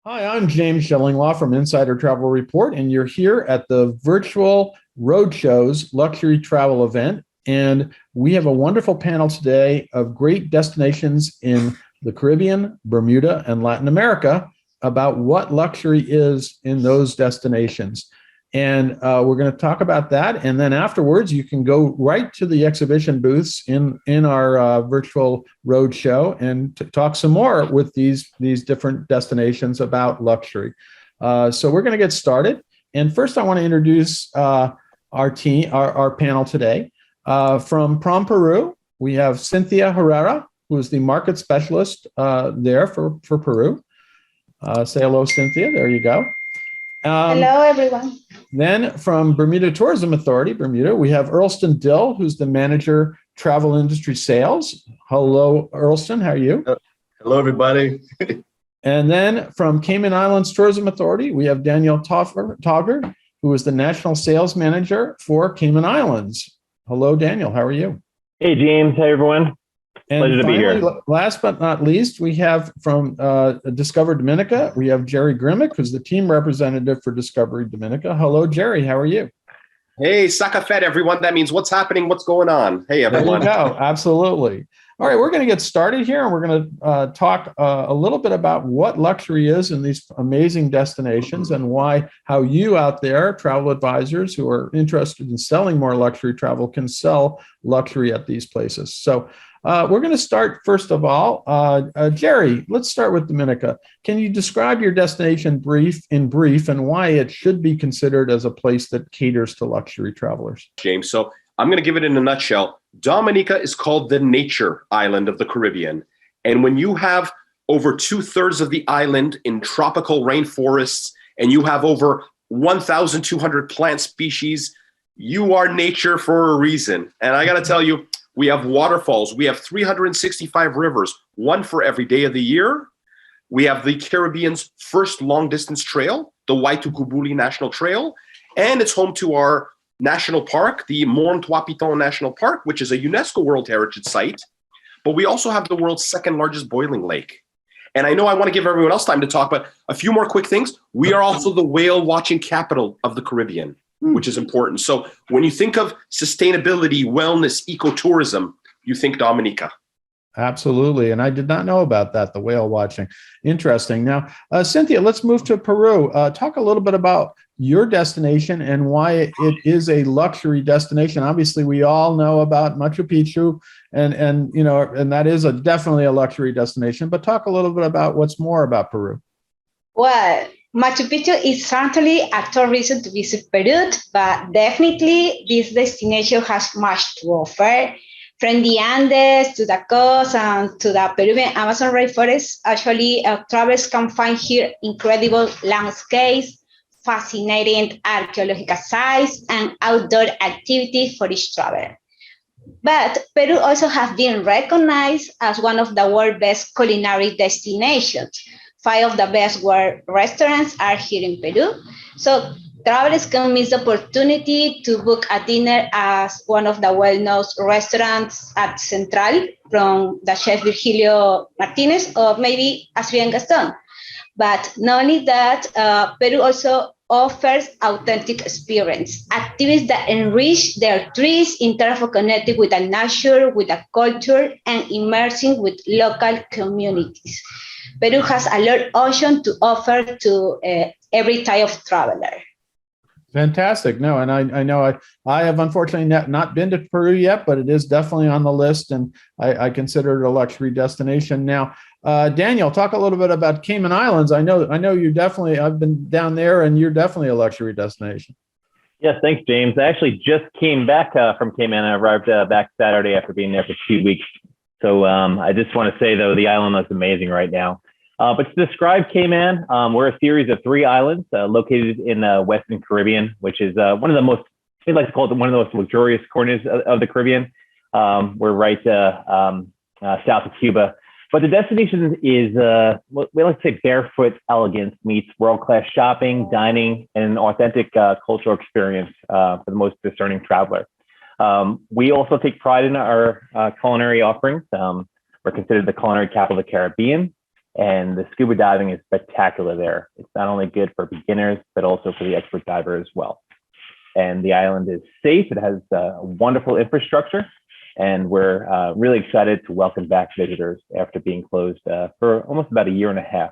Hi, I'm James Shillinglaw from Insider Travel Report, and you're here at the Virtual Roadshow's luxury travel event. And we have a wonderful panel today of great destinations in the Caribbean, Bermuda, and Latin America about what luxury is in those destinations. And we're going to talk about that. And then afterwards, you can go right to the exhibition booths in our virtual road show and talk some more with these different destinations about luxury. So we're going to get started. And first, I want to introduce our team, our panel today. From PromPeru, we have Cynthia Herrera, who is the market specialist there for Peru. Say hello, Cynthia. There you go. Hello, everyone. Then from Bermuda Tourism Authority, Bermuda, we have Earlston Dill, who's the manager travel industry sales. Hello, Earlston. How are you? Hello, everybody. And then from Cayman Islands Tourism Authority, we have Daniel Taugher, who is the national sales manager for Cayman Islands. Hello, Daniel. How are you? Hey, James. Hey, everyone. And pleasure to finally, be here. Last but not least, we have from Discover Dominica, we have Jerry Grymek, who's the team representative for Discovery Dominica. Hello, Jerry. How are you? Hey, Sakafet, everyone. That means what's happening, what's going on. Hey, everyone. There you go. Absolutely. All right, we're going to get started here, and we're going to talk a little bit about what luxury is in these amazing destinations and how you out there, travel advisors who are interested in selling more luxury travel, can sell luxury at these places. So we're going to start, first of all, Jerry, let's start with Dominica. Can you describe your destination in brief and why it should be considered as a place that caters to luxury travelers? James, so I'm going to give it in a nutshell. Dominica is called the nature island of the Caribbean. And when you have over 2/3 of the island in tropical rainforests and you have over 1,200 plant species, you are nature for a reason. And I got to tell you, we have waterfalls. We have 365 rivers, one for every day of the year. We have the Caribbean's first long-distance trail, the Waitukubuli National Trail, and it's home to our national park, the Morne Trois Pitons National Park, which is a UNESCO World Heritage Site. But we also have the world's second largest boiling lake. And I know I want to give everyone else time to talk, but a few more quick things. We are also the whale watching capital of the Caribbean, which is important. So when you think of sustainability, wellness, ecotourism, you think Dominica. Absolutely. And I did not know about that, the whale watching. Interesting. Now, Cynthia, let's move to Peru. Talk a little bit about your destination and why it is a luxury destination. Obviously, we all know about Machu Picchu, and that is definitely a luxury destination. But talk a little bit about what's more about Peru. Well, Machu Picchu is certainly a tourist reason to visit Peru, but definitely this destination has much to offer. From the Andes to the coast and to the Peruvian Amazon rainforest, actually, travelers can find here incredible landscapes, fascinating archaeological sites, and outdoor activities for each traveler. But Peru also has been recognized as one of the world's best culinary destinations. 5 of the best world restaurants are here in Peru. So travelers can miss the opportunity to book a dinner at one of the well-known restaurants at Central from the chef Virgilio Martinez or maybe Adrian Gaston. But not only that, Peru also offers authentic experience, activities that enrich their trips in terms of connecting with the nature, with the culture, and immersing with local communities. Peru has a lot of options to offer to every type of traveler. Fantastic. No, and I know I have unfortunately not been to Peru yet, but it is definitely on the list, and I consider it a luxury destination. Now, Daniel, talk a little bit about Cayman Islands. I know you definitely, I've been down there, and you're definitely a luxury destination. Yes, thanks, James. I actually just came back from Cayman. I arrived back Saturday after being there for 2 weeks. So I just want to say, though, the island looks amazing right now. But to describe Cayman, we're a series of 3 islands located in the Western Caribbean, which is one of the most, we like to call it one of the most luxurious corners of the Caribbean. We're right south of Cuba. But the destination is, we like to say, barefoot elegance meets world-class shopping, dining, and an authentic cultural experience for the most discerning traveler. We also take pride in our culinary offerings. We're considered the culinary capital of the Caribbean. And the scuba diving is spectacular there. It's not only good for beginners, but also for the expert diver as well. And the island is safe. It has wonderful infrastructure. And we're really excited to welcome back visitors after being closed for almost about a year and a half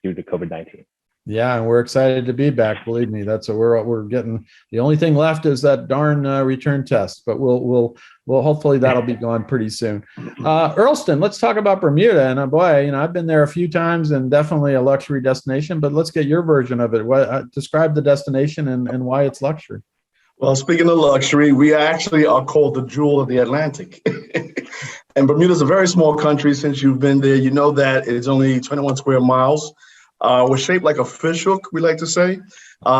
due to COVID-19. Yeah, and we're excited to be back. Believe me, that's what we're getting. The only thing left is that darn return test, but we'll hopefully that'll be gone pretty soon. Earlston, let's talk about Bermuda. And boy, I've been there a few times and definitely a luxury destination. But let's get your version of it. Describe the destination and why it's luxury. Well, speaking of luxury, we actually are called the jewel of the Atlantic. And Bermuda is a very small country. Since you've been there, you know that it's only 21 square miles. We're shaped like a fish hook, we like to say.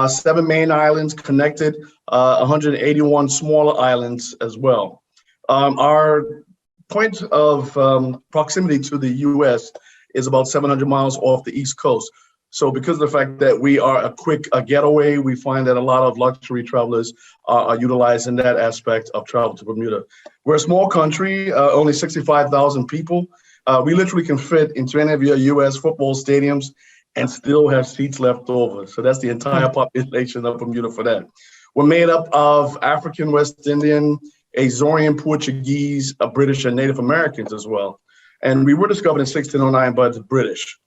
7 main islands connected, 181 smaller islands as well. Our point of proximity to the U.S. is about 700 miles off the East Coast. So because of the fact that we are a quick getaway, we find that a lot of luxury travelers are utilizing that aspect of travel to Bermuda. We're a small country, only 65,000 people. We literally can fit into any of your U.S. football stadiums and still have seats left over. So that's the entire population of Bermuda for that. We're made up of African, West Indian, Azorean, Portuguese, British, and Native Americans as well. And we were discovered in 1609 by the British.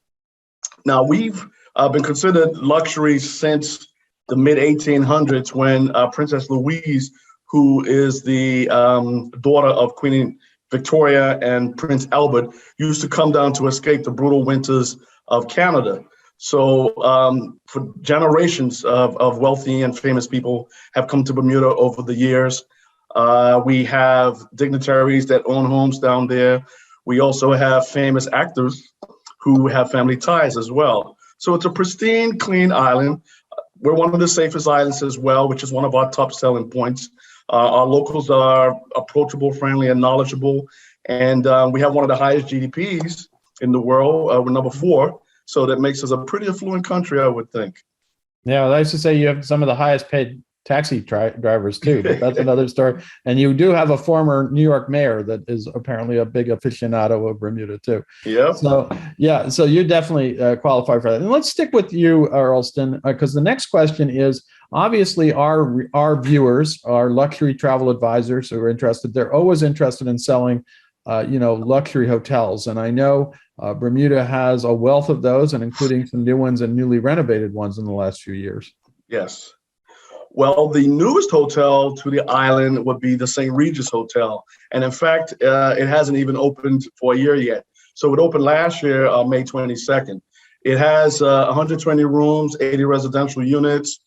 Now, we've been considered luxury since the mid-1800s when Princess Louise, who is the daughter of Queen Victoria and Prince Albert, used to come down to escape the brutal winters of Canada. So for generations of wealthy and famous people have come to Bermuda over the years. We have dignitaries that own homes down there. We also have famous actors who have family ties as well. So it's a pristine, clean island. We're one of the safest islands as well, which is one of our top selling points. Our locals are approachable, friendly, and knowledgeable. And we have one of the highest GDPs in the world. We're number 4. So that makes us a pretty affluent country, I would think. Yeah, well, I used to say you have some of the highest paid taxi drivers too, but that's another story. And you do have a former New York mayor that is apparently a big aficionado of Bermuda too. Yeah. So you definitely qualify for that. And let's stick with you, Earlston, because the next question is obviously our viewers, our luxury travel advisors who are interested. They're always interested in selling, luxury hotels, and I know Bermuda has a wealth of those, and including some new ones and newly renovated ones in the last few years. Yes. Well, the newest hotel to the island would be the St. Regis Hotel. And in fact, it hasn't even opened for a year yet. So it opened last year, May 22nd. It has 120 rooms, 80 residential units,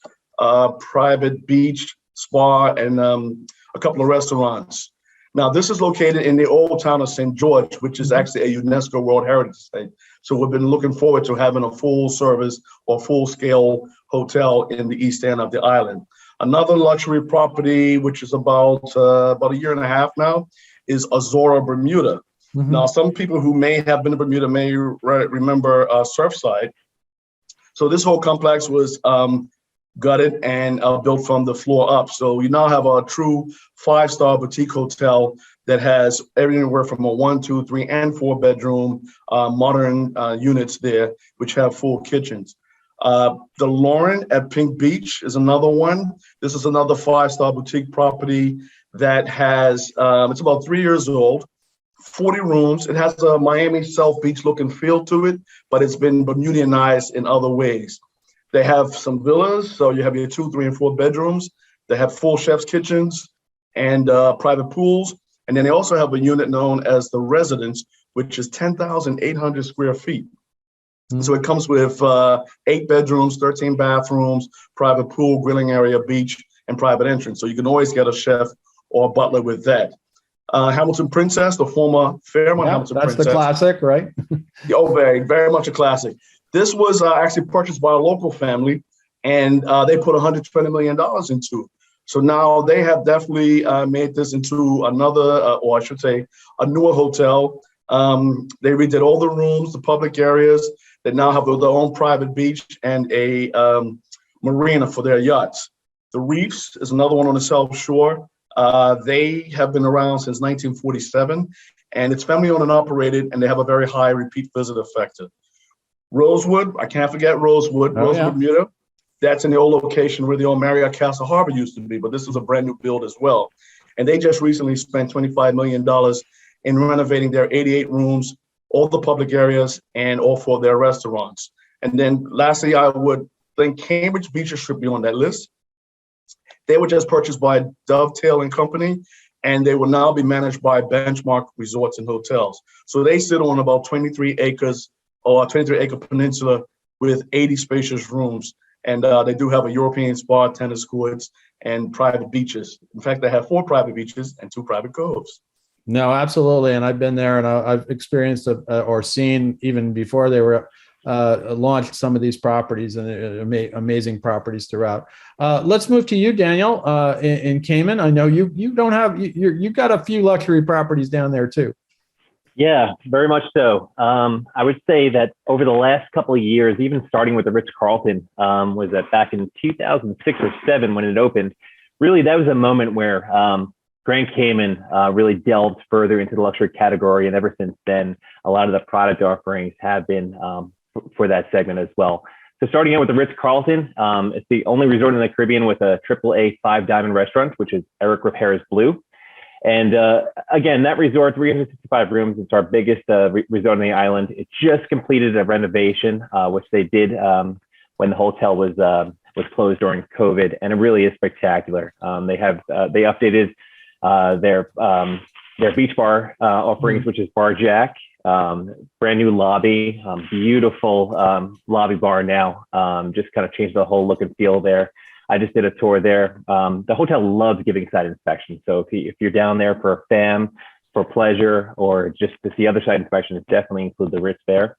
private beach, spa, and a couple of restaurants. Now, this is located in the old town of St. George, which is actually a UNESCO World Heritage Site. So we've been looking forward to having a full service or full scale hotel in the east end of the island. Another luxury property, which is about a year and a half now, is Azora Bermuda. Mm-hmm. Now, some people who may have been to Bermuda may remember Surfside. So this whole complex was gutted and built from the floor up. So we now have a true 5-star boutique hotel that has everywhere from a 1, 2, 3, and 4 bedroom modern units there, which have full kitchens. The Lauren at Pink Beach is another one. This is another 5-star boutique property that has, it's about 3 years old, 40 rooms. It has a Miami South Beach look and feel to it, but it's been Bermudianized in other ways. They have some villas, so you have your 2, 3, and 4 bedrooms. They have full chef's kitchens and private pools. And then they also have a unit known as the Residence, which is 10,800 square feet. Mm-hmm. So it comes with 8 bedrooms, 13 bathrooms, private pool, grilling area, beach, and private entrance. So you can always get a chef or a butler with that. Hamilton Princess, the former Fairmont Hamilton Princess. That's the classic, right? Oh, very, very much a classic. This was actually purchased by a local family, and they put $120 million into it. So now they have definitely made this into another, or I should say, a newer hotel. They redid all the rooms, the public areas. They now have their own private beach and a marina for their yachts. The Reefs is another one on the South Shore. They have been around since 1947, and it's family owned and operated, and they have a very high repeat visitor factor. Rosewood, I can't forget Rosewood, Oh, Rosewood, Bermuda. That's in the old location where the old Marriott Castle Harbor used to be, but this is a brand new build as well. And they just recently spent $25 million in renovating their 88 rooms, all the public areas, and all 4 of their restaurants. And then lastly, I would think Cambridge Beaches should be on that list. They were just purchased by Dovetail and Company, and they will now be managed by Benchmark Resorts and Hotels. So they sit on about 23 acres or 23-acre peninsula with 80 spacious rooms. And they do have a European spa, tennis courts, and private beaches. In fact, they have 4 private beaches and 2 private coves. No, absolutely. And I've been there, and I've experienced or seen even before they were launched some of these properties, and amazing properties throughout. Let's move to you, Daniel, in Cayman. I know you don't have, you've got a few luxury properties down there too. Yeah, very much so. I would say that over the last couple of years, even starting with the Ritz-Carlton, was that back in 2006 or 7 when it opened, really that was a moment where Grand Cayman really delved further into the luxury category. And ever since then, a lot of the product offerings have been for that segment as well. So starting out with the Ritz-Carlton, it's the only resort in the Caribbean with a AAA 5-diamond restaurant, which is Eric Ripera's Blue. And again, that resort, 365 rooms, it's our biggest resort on the island. It just completed a renovation, which they did when the hotel was closed during COVID, and it really is spectacular. They updated their beach bar offerings, which is Bar Jack, brand new lobby, beautiful lobby bar now. Just kind of changed the whole look and feel there. I just did a tour there. The hotel loves giving site inspections. So if you're down there for a fam, for pleasure, or just to see other site inspections, definitely include the Ritz there.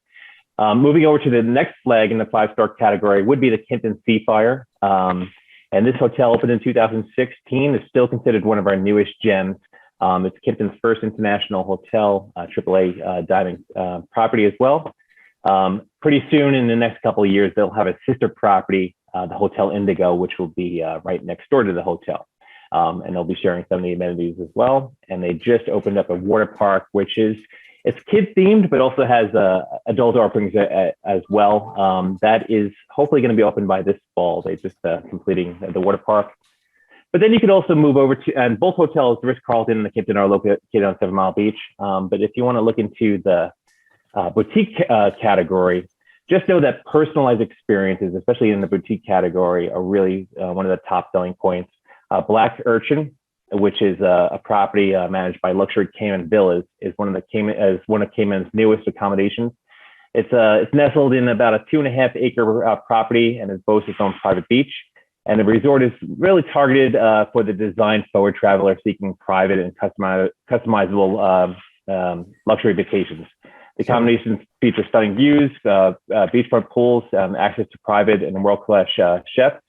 Moving over to the next flag in the 5-star category would be the Kimpton Seafire. And this hotel opened in 2016. Is still considered one of our newest gems. It's Kimpton's first international hotel, AAA diamond property as well. Pretty soon in the next couple of years, they'll have a sister property, the Hotel Indigo, which will be right next door to the hotel. And they'll be sharing some of the amenities as well. And they just opened up a water park, which it's kid themed, but also has adult offerings as well. That is hopefully going to be open by this fall. They just completing the water park. But then you could also move over to, and both hotels, the Ritz-Carlton and the Kimpton, are located on 7 Mile Beach. But if you want to look into the boutique category, just know that personalized experiences, especially in the boutique category, are really one of the top selling points. Black Urchin, which is a property managed by Luxury Cayman Villas, is one of Cayman's newest accommodations. It's nestled in about a 2.5-acre property, and it boasts its own private beach. And the resort is really targeted for the design-forward traveler seeking private and customizable luxury vacations. The accommodations feature stunning views, beachfront pools, access to private and world-class chefs.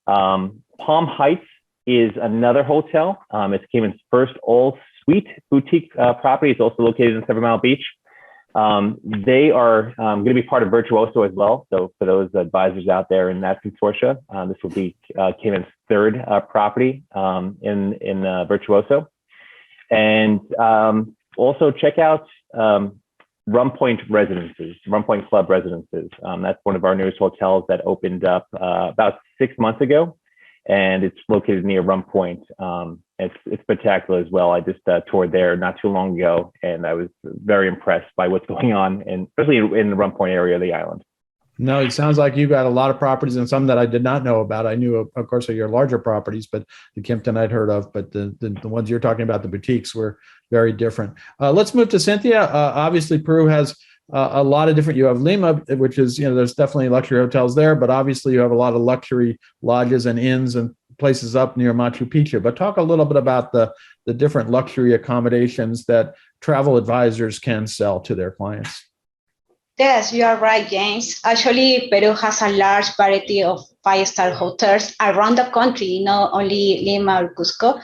Palm Heights is another hotel. It's Cayman's first all-suite boutique property. It's also located in 7 Mile Beach. They are going to be part of Virtuoso as well. So for those advisors out there in that consortia, this will be Cayman's 3rd property in Virtuoso. And also check out Rum Point Club Residences. That's one of our newest hotels that opened up about 6 months ago, and it's located near Rum Point. It's spectacular as well. I just toured there not too long ago, and I was very impressed by what's going on, and especially in the Rum Point area of the island. No, it sounds like you got a lot of properties, and some that I did not know about. I knew, of course, of your larger properties, but the Kimpton I'd heard of, but the ones you're talking about, the boutiques, were very different. Let's move to Cynthia. Obviously, Peru has a lot of different. You have Lima, which is, there's definitely luxury hotels there, but obviously you have a lot of luxury lodges and inns and places up near Machu Picchu. But talk a little bit about the different luxury accommodations that travel advisors can sell to their clients. Yes, you are right, James. Actually, Peru has a large variety of 5-star hotels around the country, not only Lima or Cusco.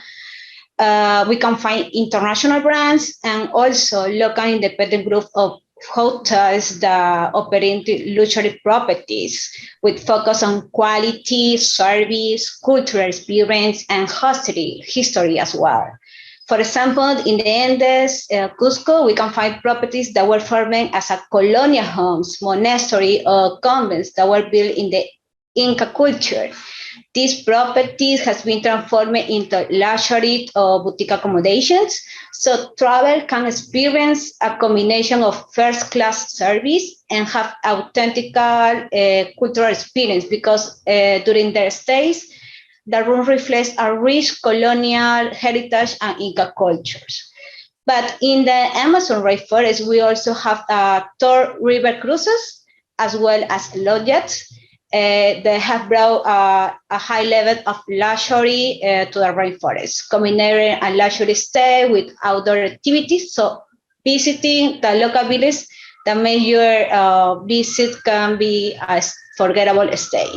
We can find international brands and also local independent group of hotels that operate luxury properties with focus on quality, service, cultural experience, and history as well. For example, in the Andes, Cusco, we can find properties that were formed as a colonial homes, monastery, or convents that were built in the Inca culture. These properties has been transformed into luxury or boutique accommodations. So travel can experience a combination of first-class service and have authentic cultural experience because during their stays, the room reflects a rich colonial heritage and Inca cultures. But in the Amazon rainforest, we also have tour river cruises as well as lodges. They have brought a high level of luxury to the rainforest, combining a luxury stay with outdoor activities. So visiting the local village, the major visit can be a forgettable stay.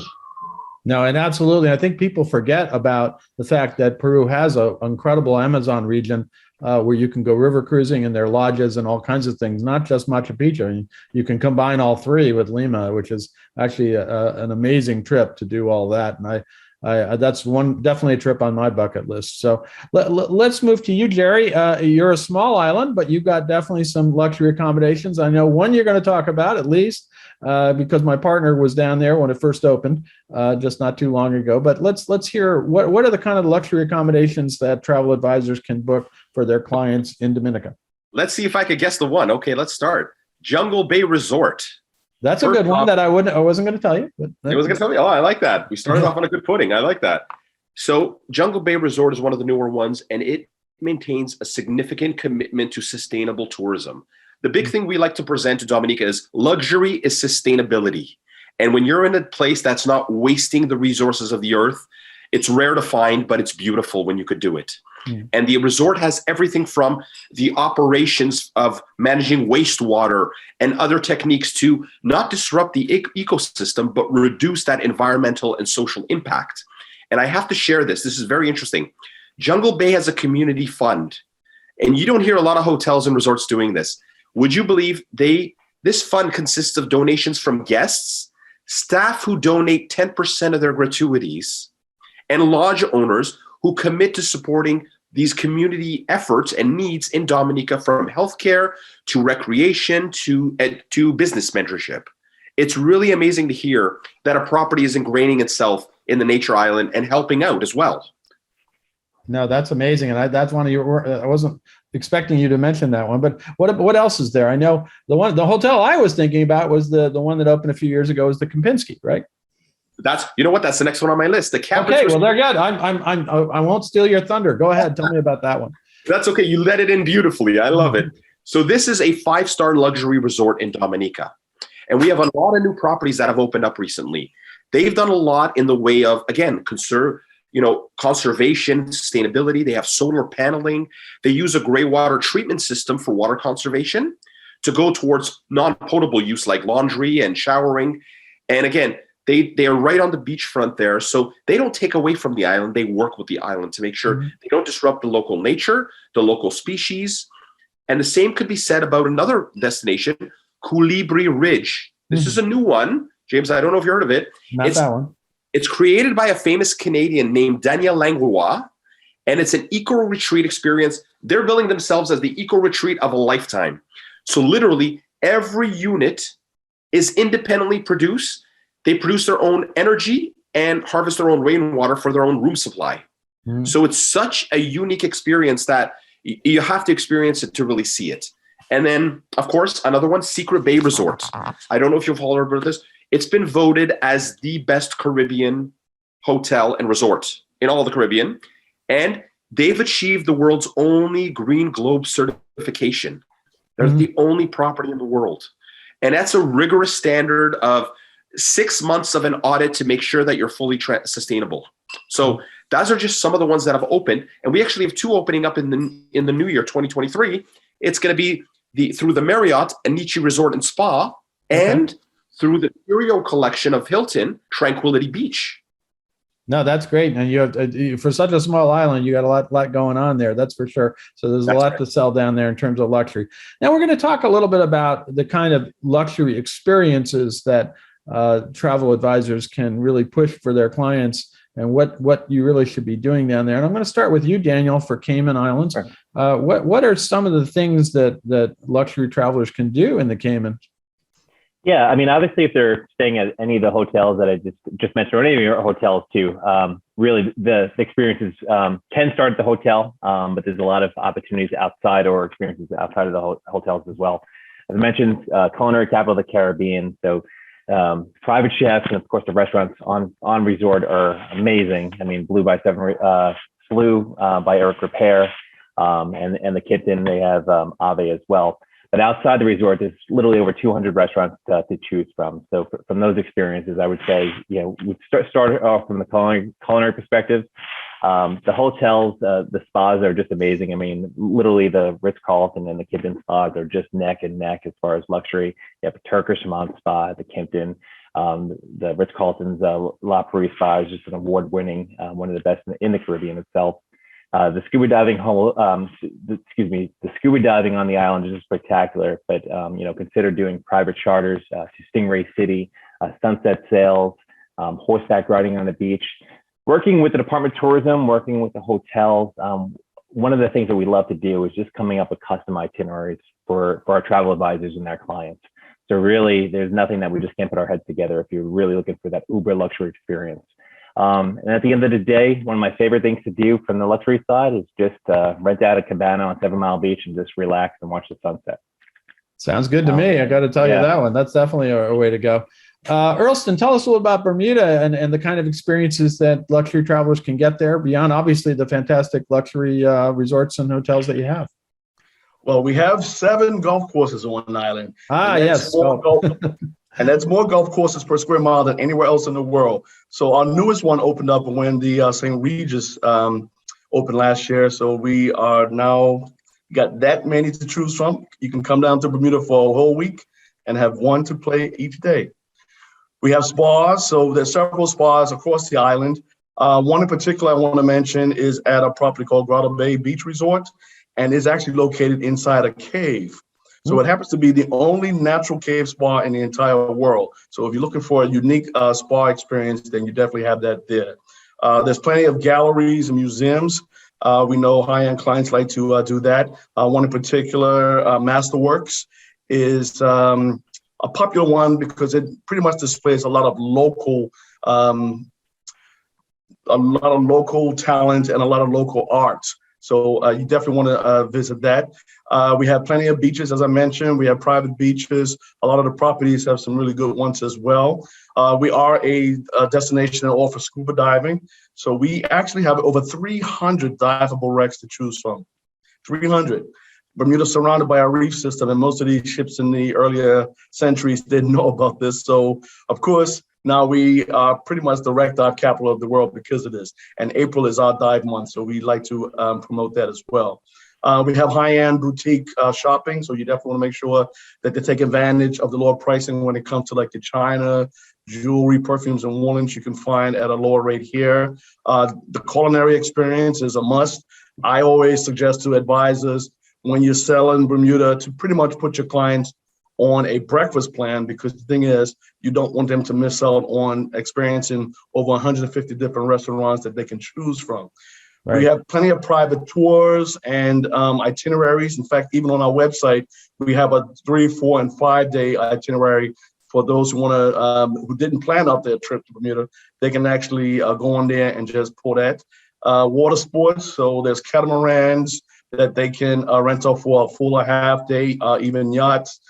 No, and absolutely. I think people forget about the fact that Peru has an incredible Amazon region where you can go river cruising and there are lodges and all kinds of things, not just Machu Picchu. You can combine all three with Lima, which is actually an amazing trip to do all that. And I that's definitely a trip on my bucket list. So let's move to you, Jerry. You're a small island, but you've got definitely some luxury accommodations. I know one you're going to talk about at least. Because my partner was down there when it first opened, just not too long ago. But let's hear what are the kind of luxury accommodations that travel advisors can book for their clients in Dominica. Let's see if I could guess the one. Okay, let's start. Jungle Bay Resort. That's a good one that I wasn't going to tell you. But I wasn't going to tell you. Oh, I like that. We started off on a good footing. I like that. So Jungle Bay Resort is one of the newer ones, and it maintains a significant commitment to sustainable tourism. The big thing we like to present to Dominica is luxury is sustainability. And when you're in a place that's not wasting the resources of the earth, it's rare to find, but it's beautiful when you could do it. Mm. And the resort has everything from the operations of managing wastewater and other techniques to not disrupt the ecosystem, but reduce that environmental and social impact. And I have to share this. This is very interesting. Jungle Bay has a community fund. And you don't hear a lot of hotels and resorts doing this. Would you believe this fund consists of donations from guests, staff who donate 10% of their gratuities, and lodge owners who commit to supporting these community efforts and needs in Dominica, from healthcare to recreation to business mentorship. It's really amazing to hear that a property is ingraining itself in the nature island and helping out as well. No, that's amazing. And that's one of your, I wasn't expecting you to mention that one, but what else is there? I know the hotel I was thinking about was the one that opened a few years ago, is the Kempinski, right? That's the next one on my list. The campus. Okay, well, they're good. I won't steal your thunder. Go ahead. Tell me about that one. That's okay. You let it in beautifully. I love it. So this is a 5-star luxury resort in Dominica. And we have a lot of new properties that have opened up recently. They've done a lot in the way of, again, conservation, sustainability. They have solar paneling. They use a gray water treatment system for water conservation to go towards non-potable use like laundry and showering. And again, they are right on the beachfront there. So they don't take away from the island. They work with the island to make sure they don't disrupt the local nature, the local species. And the same could be said about another destination, Colibri Ridge. This is a new one. James, I don't know if you heard of it. Not that one. It's created by a famous Canadian named Daniel Langlois, and it's an eco-retreat experience. They're billing themselves as the eco-retreat of a lifetime. So literally every unit is independently produced. They produce their own energy and harvest their own rainwater for their own room supply. So it's such a unique experience that you have to experience it to really see it. And then, of course, another one, Secret Bay Resort. I don't know if you've heard about this. It's been voted as the best Caribbean hotel and resort in all of the Caribbean. And they've achieved the world's only Green Globe certification. They're the only property in the world. And that's a rigorous standard of 6 months of an audit to make sure that you're fully sustainable. So those are just some of the ones that have opened. And we actually have 2 opening up in the new year, 2023. It's going to be through the Marriott Anichi Resort and Spa and through the Curio collection of Hilton, Tranquility Beach. No, that's great. And you have, for such a small island, you got a lot going on there. That's for sure. So there's a lot to sell down there in terms of luxury. Now we're going to talk a little bit about the kind of luxury experiences that travel advisors can really push for their clients and what you really should be doing down there. And I'm going to start with you, Daniel, for Cayman Islands. Sure. What are some of the things that luxury travelers can do in the Cayman? Yeah, I mean, obviously, if they're staying at any of the hotels that I just mentioned, or any of your hotels too, really the experiences can start at the hotel, but there's a lot of opportunities outside or experiences outside of the hotels as well. As I mentioned, culinary capital of the Caribbean, so private chefs and of course the restaurants on resort are amazing. I mean, Blue by Eric Repair, and the Kitten, they have Ave as well. But outside the resort, there's literally over 200 restaurants to choose from. So from those experiences, I would say, we started off from the culinary perspective. The hotels, the spas are just amazing. I mean, literally the Ritz-Carlton and the Kimpton spas are just neck and neck as far as luxury. You have the Turkish Shaman spa at the Kimpton. The Ritz-Carlton's La Prairie spa is just an award-winning, one of the best in the Caribbean itself. The scuba diving, the scuba diving on the island is just spectacular. But consider doing private charters to Stingray City, sunset sails, horseback riding on the beach. Working with the Department of Tourism, working with the hotels. One of the things that we love to do is just coming up with custom itineraries for our travel advisors and their clients. So really, there's nothing that we just can't put our heads together if you're really looking for that uber luxury experience. And at the end of the day, one of my favorite things to do from the luxury side is just rent out a cabana on 7 Mile Beach and just relax and watch the sunset. Sounds good to me. I got to tell you that one. That's definitely a way to go. Earlston, tell us a little about Bermuda and the kind of experiences that luxury travelers can get there beyond, obviously, the fantastic luxury resorts and hotels that you have. Well, we have 7 golf courses on one island. Yes. And that's more golf courses per square mile than anywhere else in the world. So our newest one opened up when the St. Regis opened last year. So we are now got that many to choose from. You can come down to Bermuda for a whole week and have one to play each day. We have spas. So there's several spas across the island. One in particular I want to mention is at a property called Grotto Bay Beach Resort, and is actually located inside a cave. So it happens to be the only natural cave spa in the entire world. So if you're looking for a unique spa experience, then you definitely have that there. There's plenty of galleries and museums. We know high-end clients like to do that. One in particular, Masterworks, is a popular one because it pretty much displays a lot of local talent and a lot of local art. So you definitely want to visit that. We have plenty of beaches, as I mentioned. We have private beaches. A lot of the properties have some really good ones as well. We are a destination that offers scuba diving. So we actually have over 300 diveable wrecks to choose from. 300. Bermuda surrounded by a reef system, and most of these ships in the earlier centuries didn't know about this. So, of course, now we are pretty much the wreck dive capital of the world because of this. And April is our dive month, so we like to promote that as well. We have high-end boutique shopping, so you definitely want to make sure that they take advantage of the lower pricing when it comes to like the China, jewelry, perfumes, and woolens you can find at a lower rate here. The culinary experience is a must. I always suggest to advisors when you're selling Bermuda to pretty much put your clients on a breakfast plan, because the thing is, you don't want them to miss out on experiencing over 150 different restaurants that they can choose from. Right. We have plenty of private tours and itineraries. In fact, even on our website, we have a 3, 4, and 5 day itinerary for those who want to, who didn't plan out their trip to Bermuda. They can actually go on there and just pull that. Water sports, so there's catamarans that they can rent out for a full or half day, even yachts.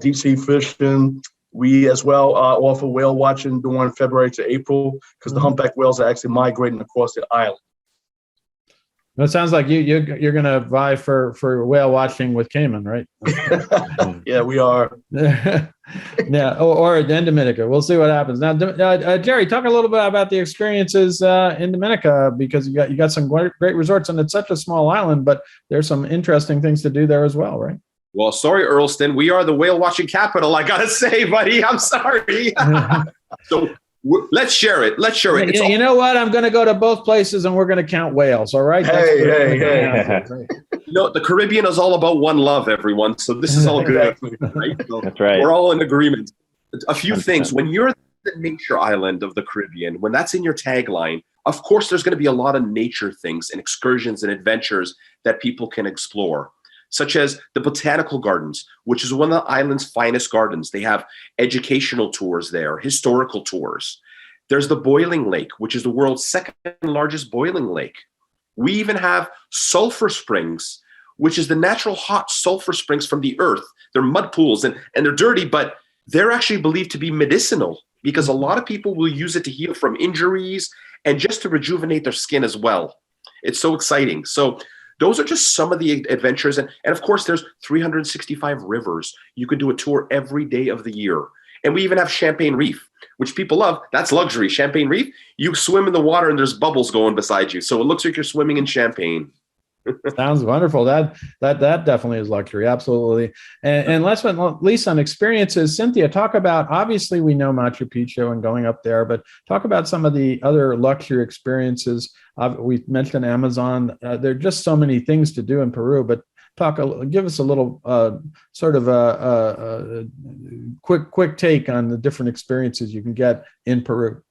Deep sea fishing. We as well offer whale watching during February to April because the humpback whales are actually migrating across the island. Well, it sounds like you're going to vie for whale watching with Cayman, right? Yeah, we are. Yeah, or in Dominica. We'll see what happens. Now, Jerry, talk a little bit about the experiences in Dominica, because you got some great resorts, and it's such a small island, but there's some interesting things to do there as well, right? Well, sorry, Earlston. We are the whale watching capital, I got to say, buddy. I'm sorry. So let's share it. Let's share it. You know what? I'm going to go to both places and we're going to count whales. All right. Hey. You know, the Caribbean is all about one love, everyone. So this is all good. Right? So that's right. We're all in agreement. A few things. When you're the nature island of the Caribbean, when that's in your tagline, Of course, there's going to be a lot of nature things and excursions and adventures that people can explore, such as the botanical gardens, which is one of the island's finest gardens. They have educational tours there, historical tours. There's the boiling lake, which is the world's second largest boiling lake. We even have sulfur springs, which is the natural hot sulfur springs from the earth. They're mud pools and they're dirty, but they're actually believed to be medicinal because a lot of people will use it to heal from injuries and just to rejuvenate their skin as well. It's so exciting. So those are just some of the adventures. And of course, there's 365 rivers. You can do a tour every day of the year. And we even have Champagne Reef, which people love. That's luxury. Champagne Reef, you swim in the water and there's bubbles going beside you. So it looks like you're swimming in champagne. Sounds wonderful. That definitely is luxury. Absolutely. And last but not least on experiences, Cynthia, talk about, obviously we know Machu Picchu and going up there, but talk about some of the other luxury experiences. We mentioned Amazon. There are just so many things to do in Peru, but give us a little sort of a quick take on the different experiences you can get in Peru.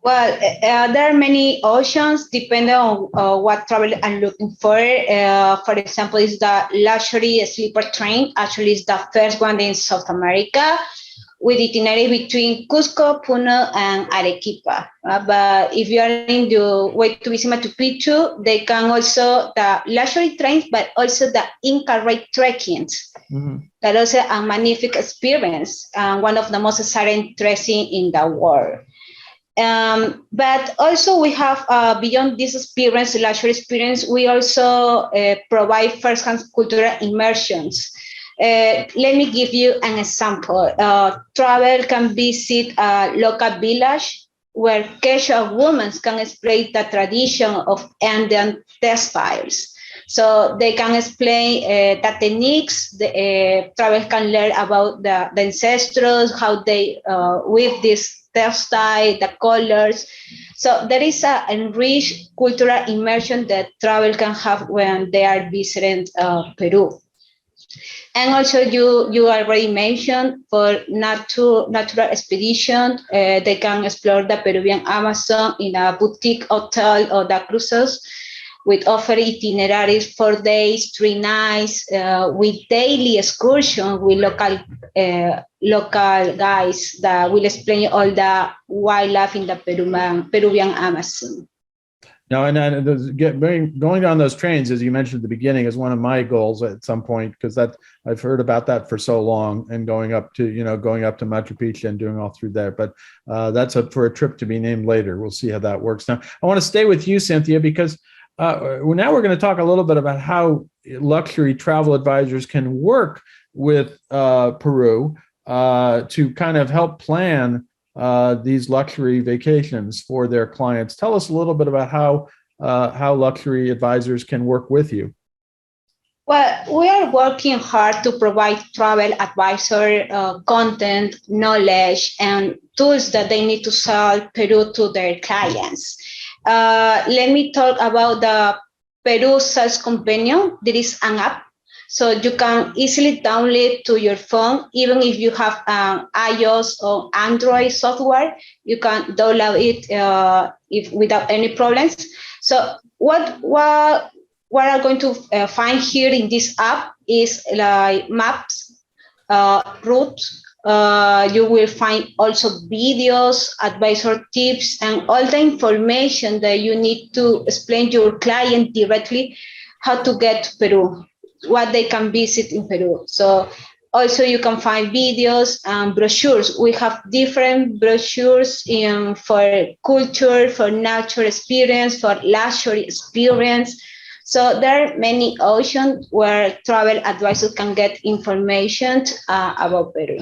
Well, there are many options depending on what travel I'm looking for. For example, is the luxury sleeper train. Actually, it's the first one in South America with itinerary between Cusco, Puno, and Arequipa. But if you are in the way to visit Machu Picchu, they can also the luxury trains, but also the Inca Ride trekkings. Mm-hmm. That also a magnificent experience, one of the most exciting trekking in the world. But also we have, beyond this experience, luxury experience, we also provide first-hand cultural immersions. Let me give you an example. Travel can visit a local village where casual women can explain the tradition of Andean textiles. So they can explain the techniques, travel can learn about the ancestors, how they weave this textile, the colors. So there is a enriched cultural immersion that travel can have when they are visiting Peru. And also you already mentioned for natural expedition, they can explore the Peruvian Amazon in a boutique hotel or the cruises with offer itineraries 4 days, 3 nights, with daily excursion with local guides that will explain all the wildlife in the Peruvian Amazon. Now, and going on those trains, as you mentioned at the beginning, is one of my goals at some point, because I've heard about that for so long, and going up to Machu Picchu and doing all through there. But that's for a trip to be named later. We'll see how that works. Now, I want to stay with you, Cynthia, because now we're going to talk a little bit about how luxury travel advisors can work with Peru to kind of help plan these luxury vacations for their clients. Tell us a little bit about how luxury advisors can work with you. Well, we are working hard to provide travel advisor content, knowledge, and tools that they need to sell Peru to their clients. Let me talk about the Peru Sales Companion. There is an app, so you can easily download to your phone. Even if you have iOS or Android software, you can download it without any problems. So what are going to find here in this app is like maps, routes. You will find also videos, advisor tips, and all the information that you need to explain to your client directly how to get to Peru, what they can visit in Peru. So also you can find videos and brochures. We have different brochures for culture, for natural experience, for luxury experience. So there are many options where travel advisors can get information about Peru.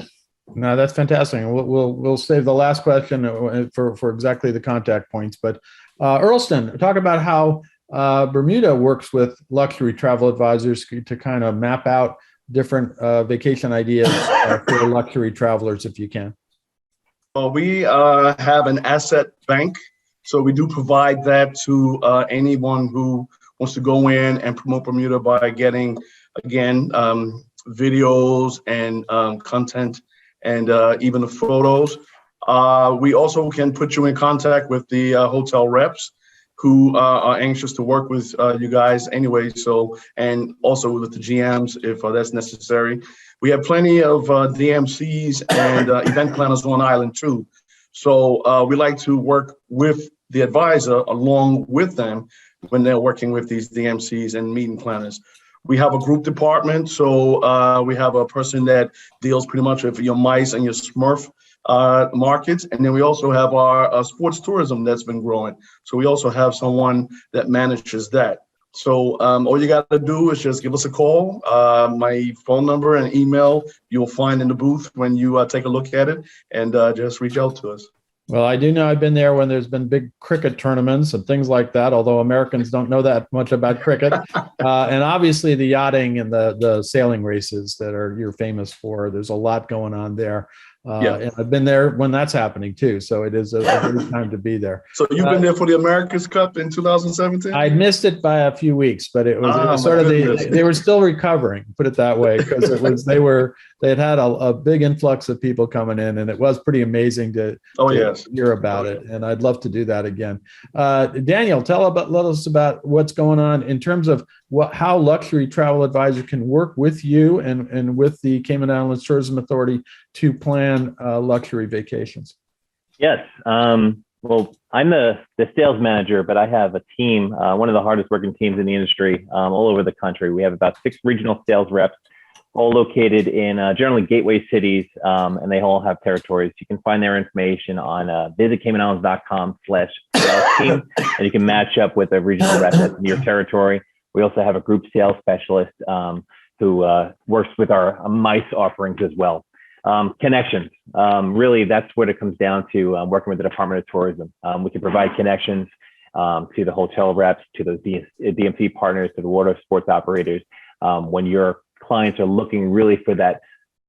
No, that's fantastic. We'll save the last question for exactly the contact points. But Earlston, talk about how Bermuda works with luxury travel advisors to kind of map out different vacation ideas for luxury travelers, if you can. Well, we have an asset bank, so we do provide that to anyone who wants to go in and promote Bermuda by getting, again, videos and content and even the photos. We also can put you in contact with the hotel reps who are anxious to work with you guys anyway. So, and also with the GMs if that's necessary. We have plenty of DMCs and event planners on island too. So we like to work with the advisor along with them when they're working with these DMCs and meeting planners. We have a group department. So we have a person that deals pretty much with your MICE and your SMRF markets. And then we also have our sports tourism that's been growing. So we also have someone that manages that. So all you got to do is just give us a call. My phone number and email you'll find in the booth when you take a look at it, and just reach out to us. Well, I do know I've been there when there's been big cricket tournaments and things like that, although Americans don't know that much about cricket. And obviously the yachting and the sailing races that you're famous for. There's a lot going on there. And I've been there when that's happening too. So it is a good time to be there. So you've been there for the America's Cup in 2017? I missed it by a few weeks, but it was sort of they were still recovering, put it that way, because they had a big influx of people coming in, and it was pretty amazing to hear about it. And I'd love to do that again. Daniel, let us about what's going on in terms of how Luxury Travel Advisor can work with you and with the Cayman Islands Tourism Authority to plan luxury vacations. Yes. Well, I'm the sales manager, but I have a team, one of the hardest working teams in the industry all over the country. We have about 6 regional sales reps, all located in generally gateway cities, and they all have territories. You can find their information on visit CaymanIslands.com/sales-team, and you can match up with a regional rep that's in your territory. We also have a group sales specialist who works with our MICE offerings as well. Connections, really, that's what it comes down to, working with the Department of Tourism. We can provide connections to the hotel reps, to those DMC partners, to the water sports operators, when your clients are looking really for that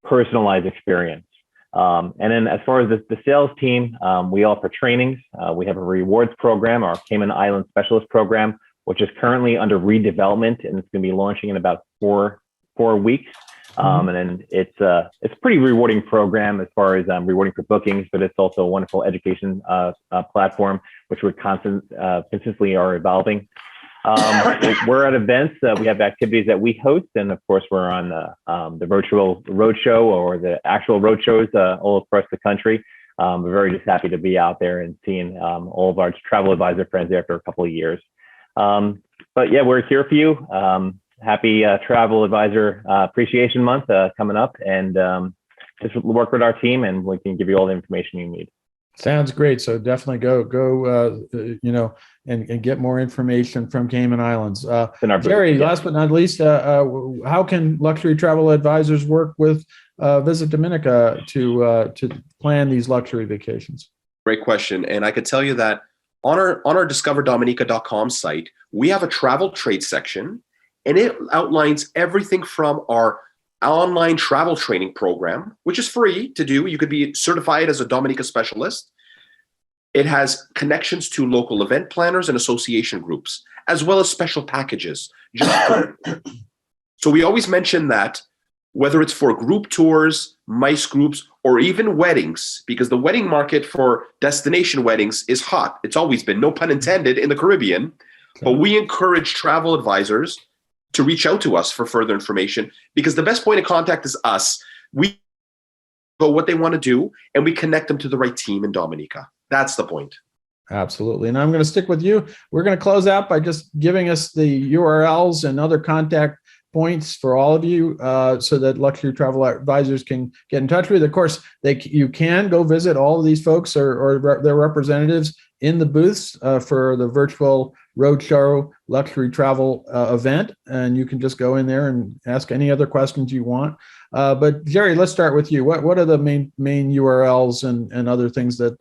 personalized experience. And then as far as the sales team, we offer trainings. We have a rewards program, our Cayman Island Specialist Program, which is currently under redevelopment, and it's going to be launching in about four weeks. And then it's a pretty rewarding program as far as rewarding for bookings, but it's also a wonderful education platform, which we're consistently are evolving. We're at events. We have activities that we host, and of course, we're on the virtual roadshow or the actual roadshows all across the country. We're very just happy to be out there and seeing all of our travel advisor friends after a couple of years. But yeah, we're here for you. Happy Travel Advisor Appreciation Month coming up, and just work with our team, and we can give you all the information you need. Sounds great. So definitely go, and get more information from Cayman Islands. Jerry, last but not least, how can luxury travel advisors work with Visit Dominica to plan these luxury vacations? Great question. And I could tell you that on our discoverdominica.com site, we have a travel trade section, and it outlines everything from our online travel training program, which is free to do. You could be certified as a Dominica specialist. It has connections to local event planners and association groups, as well as special packages. So we always mention that whether it's for group tours, MICE groups, or even weddings, because the wedding market for destination weddings is hot. It's always been, no pun intended, in the Caribbean. Okay. But we encourage travel advisors to reach out to us for further information, because the best point of contact is us. We know what they want to do, and we connect them to the right team in Dominica. That's the point. Absolutely. And I'm going to stick with you. We're going to close out by just giving us the URLs and other contact points for all of you, so that luxury travel advisors can get in touch with. Of course, you can go visit all of these folks or their representatives in the booths for the Virtual Roadshow luxury travel event, and you can just go in there and ask any other questions you want. But Jerry, let's start with you. What are the main URLs and other things that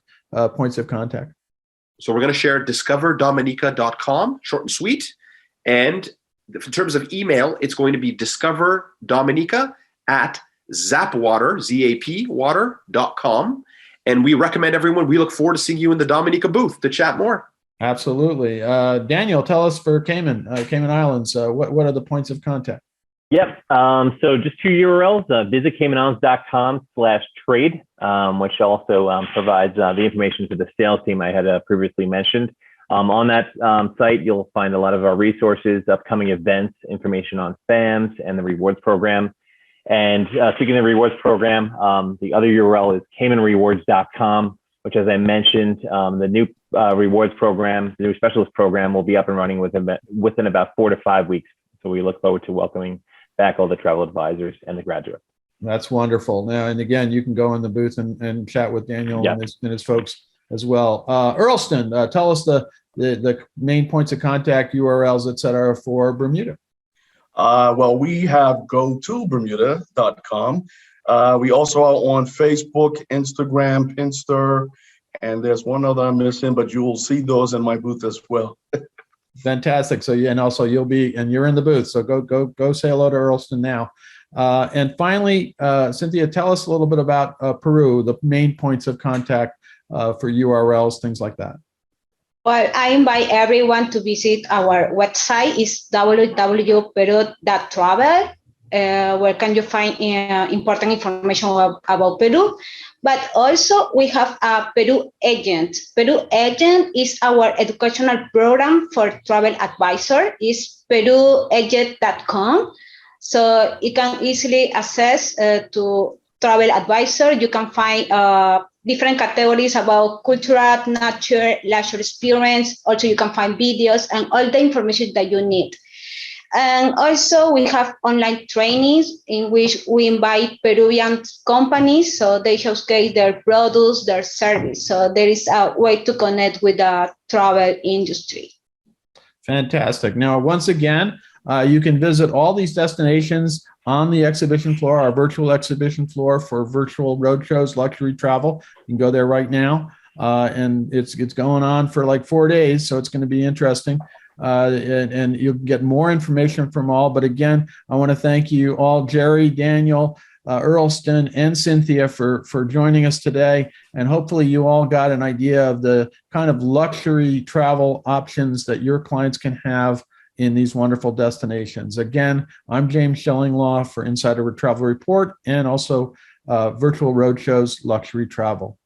points of contact? So we're going to share discoverdominica.com, short and sweet. And in terms of email, it's going to be discoverdominica@zapwater.com. And we recommend everyone, we look forward to seeing you in the Dominica booth to chat more. Absolutely. Daniel, tell us for Cayman Islands, what are the points of contact? Yep. So just two URLs, visit CaymanIslands.com/trade, which also provides the information for the sales team I had previously mentioned. On that site, you'll find a lot of our resources, upcoming events, information on FAMs and the rewards program. And speaking of the rewards program, the other URL is CaymanRewards.com, which, as I mentioned, the new rewards program, the new specialist program, will be up and running within about 4 to 5 weeks. So we look forward to welcoming back all the travel advisors and the graduates. That's wonderful. Now, and again, you can go in the booth and chat with Daniel and his folks as well. Earlston, tell us the main points of contact, URLs, et cetera, for Bermuda. Well, we have go-to-bermuda.com. We also are on Facebook, Instagram, Pinster, and there's one other I'm missing, but you will see those in my booth as well. Fantastic. So, and also you're in the booth. So go say hello to Earlston now. And finally, Cynthia, tell us a little bit about Peru, the main points of contact for URLs, things like that. Well, I invite everyone to visit our website. It's www.peru.travel, where can you find important information about Peru. But also we have a Peru Agent. Peru Agent is our educational program for travel advisor. It's peruagent.com. So you can easily access to travel advisor. You can find different categories about cultural, nature, leisure experience. Also, you can find videos and all the information that you need. And also we have online trainings in which we invite Peruvian companies, so they showcase their products, their service. So there is a way to connect with the travel industry. Fantastic. Now, once again, you can visit all these destinations on the exhibition floor, our virtual exhibition floor for Virtual Roadshows, luxury travel. You can go there right now. And it's going on for like 4 days, so it's going to be interesting. And you'll get more information from all. But again, I want to thank you all, Jerry, Daniel, Earlston, and Cynthia for joining us today. And hopefully you all got an idea of the kind of luxury travel options that your clients can have in these wonderful destinations. Again, I'm James Shellinglaw for Insider Travel Report and also Virtual Roadshows Luxury Travel.